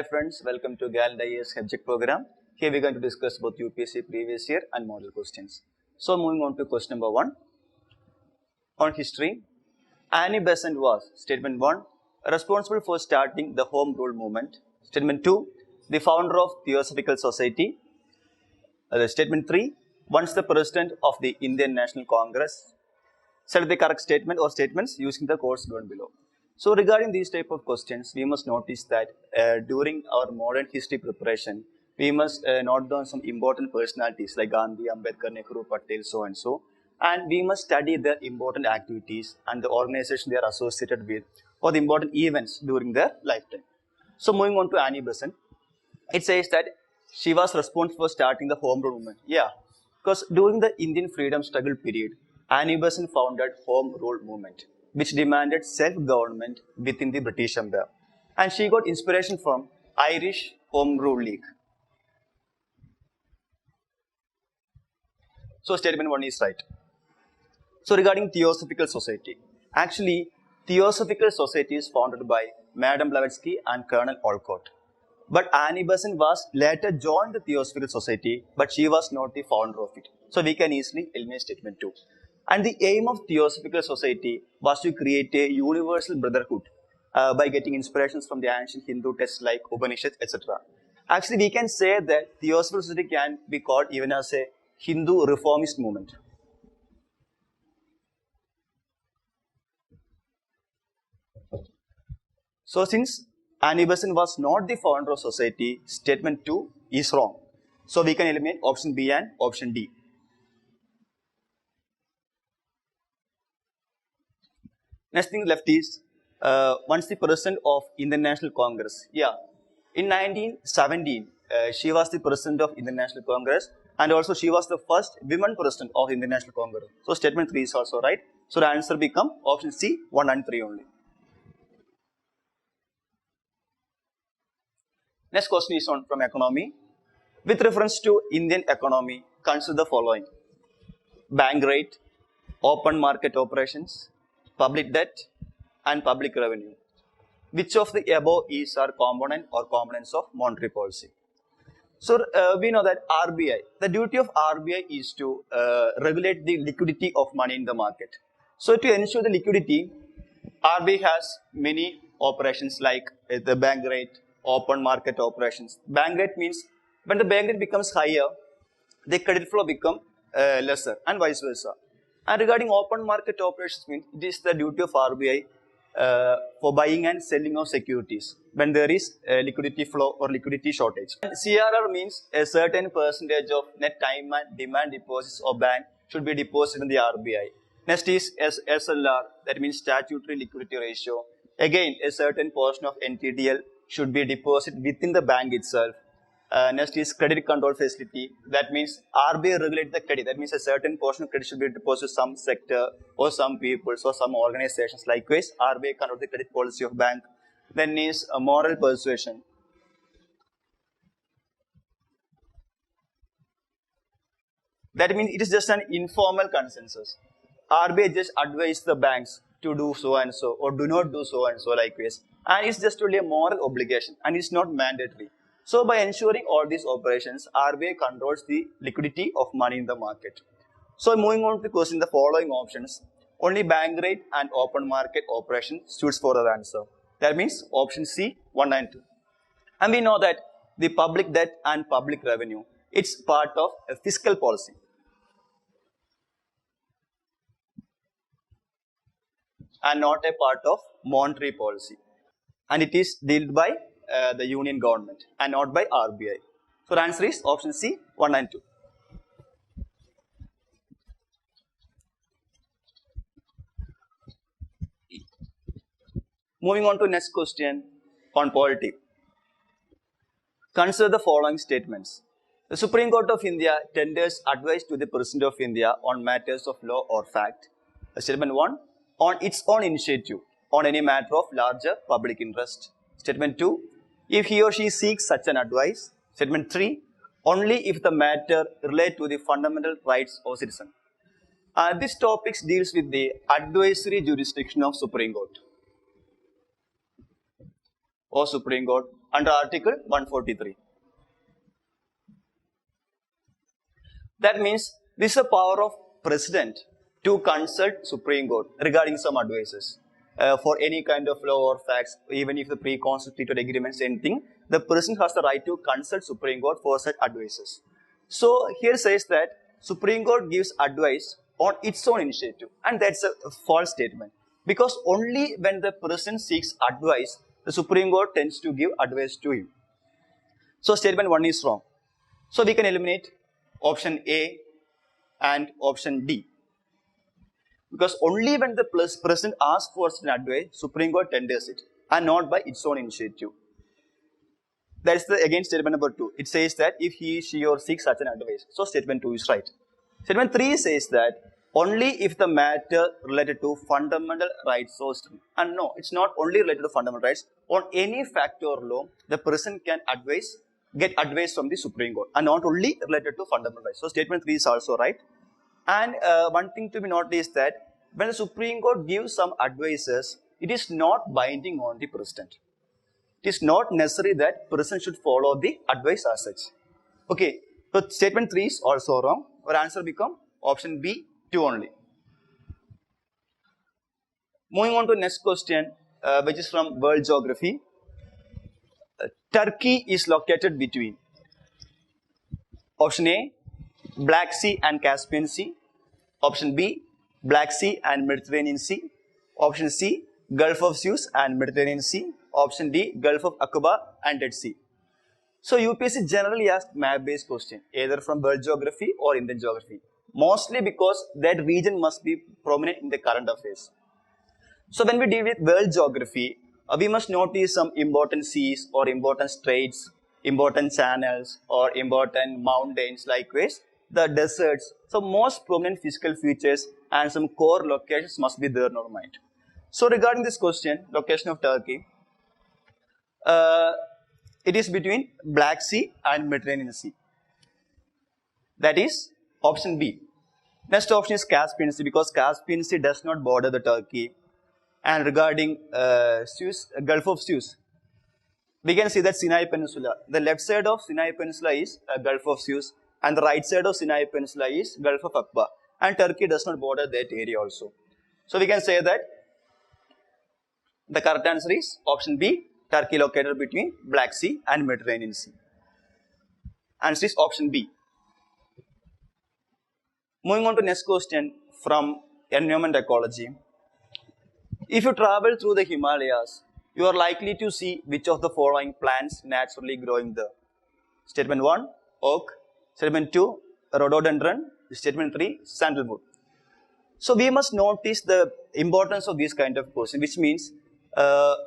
Hi friends, welcome to GALDI's HEPGEC program. Here we are going to discuss both UPSC previous year and model questions. So moving on to question number 1. On history, Annie Besant was, statement 1, responsible for starting the Home Rule movement. Statement 2, the founder of Theosophical Society. Statement 3, once the president of the Indian National Congress. Select the correct statement or statements using the course given below. So regarding these type of questions, we must notice that during our modern history preparation, we must note down some important personalities like Gandhi, Ambedkar, Nehru, Patel, so and so. And we must study their important activities and the organization they are associated with or the important events during their lifetime. So moving on to Annie Besant, it says that she was responsible for starting the Home Rule movement. Yeah, because during the Indian freedom struggle period, Annie Besant founded Home Rule movement, which demanded self-government within the British Empire. And she got inspiration from Irish Home Rule League. So statement 1 is right. So regarding Theosophical Society, actually Theosophical Society is founded by Madame Blavatsky and Colonel Olcott. But Annie Besant was later joined the Theosophical Society, but she was not the founder of it. So we can easily eliminate statement 2. And the aim of Theosophical Society was to create a universal brotherhood by getting inspirations from the ancient Hindu texts like Upanishads, etc. Actually, we can say that Theosophical Society can be called even as a Hindu reformist movement. So since Annie Besant was not the founder of society, statement 2 is wrong. So we can eliminate option B and option D. Next thing left is once the president of Indian National Congress. Yeah, in 1917, she was the president of Indian National Congress, and also she was the first women president of Indian National Congress. So statement 3 is also right. So the answer become option C, 1 and 3 only. Next question is on from economy. With reference to Indian economy, consider the following: bank rate, open market operations, public debt, and public revenue. Which of the above is our component or components of monetary policy? So we know that RBI, the duty of RBI is to regulate the liquidity of money in the market. So to ensure the liquidity, RBI has many operations like the bank rate, open market operations. Bank rate means when the bank rate becomes higher, the credit flow become lesser and vice versa. And regarding open market operations means it is the duty of RBI for buying and selling of securities when there is liquidity flow or liquidity shortage. And CRR means a certain percentage of net time and demand deposits of bank should be deposited in the RBI. Next is SLR, that means statutory liquidity ratio. Again, a certain portion of NTDL should be deposited within the bank itself. Next is credit control facility. That means RBI regulates the credit. That means a certain portion of credit should be deposited to some sector or some people or some organizations. Likewise, RBI controls the credit policy of bank. Then is moral persuasion. That means it is just an informal consensus. RBI just advises the banks to do so and so or do not do so and so likewise. And it's just only a moral obligation and it's not mandatory. So by ensuring all these operations, RBI controls the liquidity of money in the market. So moving on to the question, the following options, only bank rate and open market operation suits for the answer. That means option C, 1 and 2. And we know that the public debt and public revenue, it's part of a fiscal policy. And not a part of monetary policy. And it is dealt by the union government and not by RBI. So the answer is option C, 1 and 2. Moving on to next question on polity. Consider the following statements. The Supreme Court of India tenders advice to the President of India on matters of law or fact. Statement 1, on its own initiative on any matter of larger public interest. Statement 2, if he or she seeks such an advice. Statement 3, only if the matter relates to the fundamental rights of citizen. This topic deals with the advisory jurisdiction of Supreme Court or Supreme Court under Article 143. That means this is a power of President to consult Supreme Court regarding some advices. For any kind of law or facts, even if the pre-constituted agreements, anything, the President has the right to consult Supreme Court for such advices. So here says that Supreme Court gives advice on its own initiative, and that's a false statement. Because only when the President seeks advice, the Supreme Court tends to give advice to him. So statement 1 is wrong. So we can eliminate option A and option D. Because only when the President asks for an advice, Supreme Court tenders it, and not by its own initiative. That is again statement number 2. It says that if he, she or seeks such an advice. So statement 2 is right. Statement 3 says that only if the matter related to fundamental rights or and no, it's not only related to fundamental rights. On any fact or law, the President can get advice from the Supreme Court, and not only related to fundamental rights. So statement 3 is also right. And one thing to be noted is that when the Supreme Court gives some advices, it is not binding on the President. It is not necessary that President should follow the advice as such. Okay, so statement 3 is also wrong. Our answer becomes option B, 2 only. Moving on to the next question, which is from World Geography. Turkey is located between option A, Black Sea and Caspian Sea. Option B, Black Sea and Mediterranean Sea. Option C, Gulf of Suez and Mediterranean Sea. Option D, Gulf of Aqaba and Dead Sea. So UPSC generally asks map-based question, either from World Geography or Indian Geography. Mostly because that region must be prominent in the current affairs. So when we deal with World Geography, we must notice some important seas or important straits, important channels or important mountains, likewise the deserts. So most prominent physical features and some core locations must be there in our mind. So regarding this question, location of Turkey, it is between Black Sea and Mediterranean Sea. That is option B. Next option is Caspian Sea, because Caspian Sea does not border the Turkey. And regarding Suez, Gulf of Suez, we can see that Sinai Peninsula. The left side of Sinai Peninsula is Gulf of Suez, and the right side of Sinai Peninsula is Gulf of Aqaba. And Turkey does not border that area also. So we can say that the correct answer is option B, Turkey located between Black Sea and Mediterranean Sea. Answer is option B. Moving on to next question from Environment Ecology. If you travel through the Himalayas, you are likely to see which of the following plants naturally growing there. Statement 1, oak. Statement 2, rhododendron. Statement 3, sandalwood. So we must notice the importance of this kind of question, which means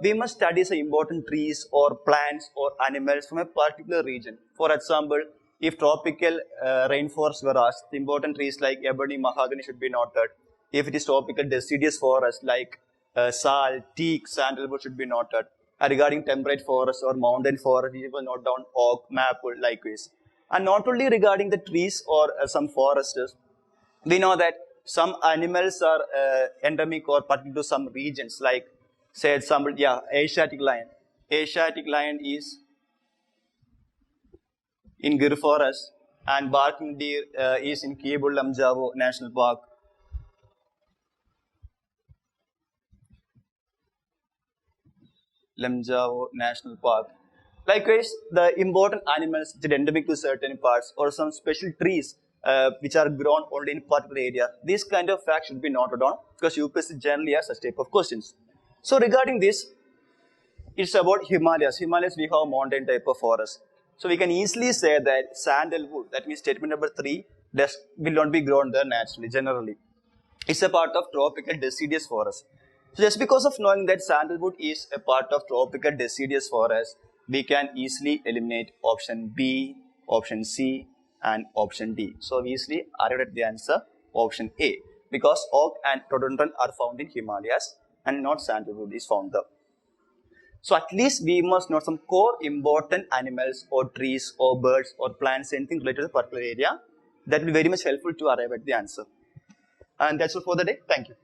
we must study some important trees or plants or animals from a particular region. For example, if tropical rainforests were asked, the important trees like ebony, mahogany should be noted. If it is tropical deciduous forest like sal, teak, sandalwood should be noted. Regarding temperate forests or mountain forest, we will note down oak, maple, likewise. And not only regarding the trees or some forests, we know that some animals are endemic or particular to some regions, like, say, example, Asiatic lion. Asiatic lion is in Gir Forest, and barking deer is in Kebul Lamjavo National Park. Lamjavo National Park. Likewise, the important animals which are endemic to certain parts or some special trees which are grown only in particular area. These kind of facts should be noted down because UPSC generally has such type of questions. So regarding this, it's about Himalayas. Himalayas, we have mountain type of forest. So we can easily say that sandalwood, that means statement number 3, will not be grown there naturally, generally. It's a part of tropical deciduous forest. So just because of knowing that sandalwood is a part of tropical deciduous forest, we can easily eliminate option B, option C, and option D. So we easily arrived at the answer option A, because oak and rhododendron are found in Himalayas and not sandalwood is found there. So at least we must know some core important animals or trees or birds or plants, anything related to a particular area. That will be very much helpful to arrive at the answer. And that's all for the day. Thank you.